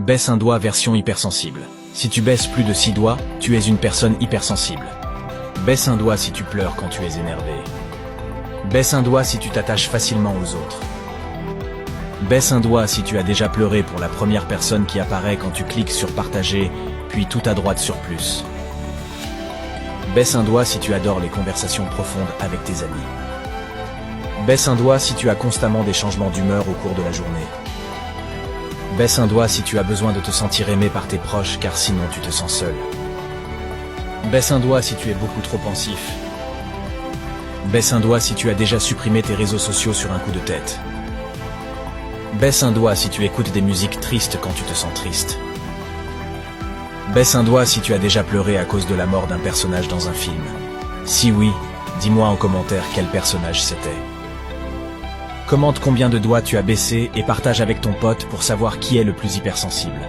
Baisse un doigt version hypersensible. Si tu baisses plus de 6 doigts, tu es une personne hypersensible. Baisse un doigt si tu pleures quand tu es énervé. Baisse un doigt si tu t'attaches facilement aux autres. Baisse un doigt si tu as déjà pleuré pour la première personne qui apparaît quand tu cliques sur partager, puis tout à droite sur plus. Baisse un doigt si tu adores les conversations profondes avec tes amis. Baisse un doigt si tu as constamment des changements d'humeur au cours de la journée. Baisse un doigt si tu as besoin de te sentir aimé par tes proches car sinon tu te sens seul. Baisse un doigt si tu es beaucoup trop pensif. Baisse un doigt si tu as déjà supprimé tes réseaux sociaux sur un coup de tête. Baisse un doigt si tu écoutes des musiques tristes quand tu te sens triste. Baisse un doigt si tu as déjà pleuré à cause de la mort d'un personnage dans un film. Si oui, dis-moi en commentaire quel personnage c'était. Commente combien de doigts tu as baissé et partage avec ton pote pour savoir qui est le plus hypersensible.